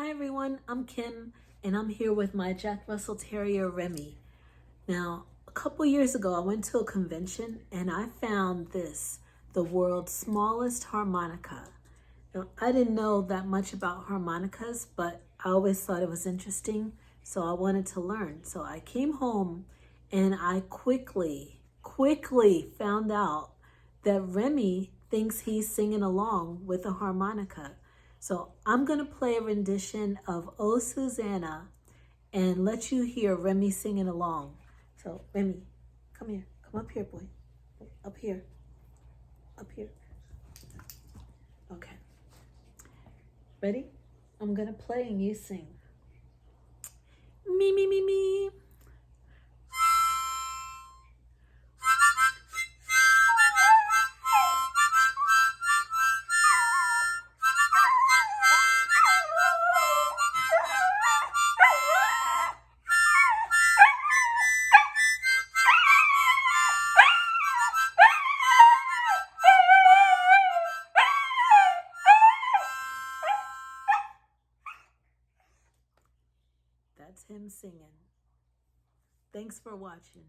Hi everyone, I'm Kim and I'm here with my Jack Russell Terrier, Remy. Now, a couple years ago, I went to a convention and I found this, the world's smallest harmonica. Now, I didn't know that much about harmonicas, but I always thought it was interesting, so I wanted to learn. So I came home and I quickly found out that Remy thinks he's singing along with a harmonica. So I'm gonna play a rendition of Oh Susanna and let you hear Remy singing along. So Remy, come here, come up here, boy. Up here, up here. Okay, ready? I'm gonna play and you sing. Me, me, me, me. That's him singing. Thanks for watching.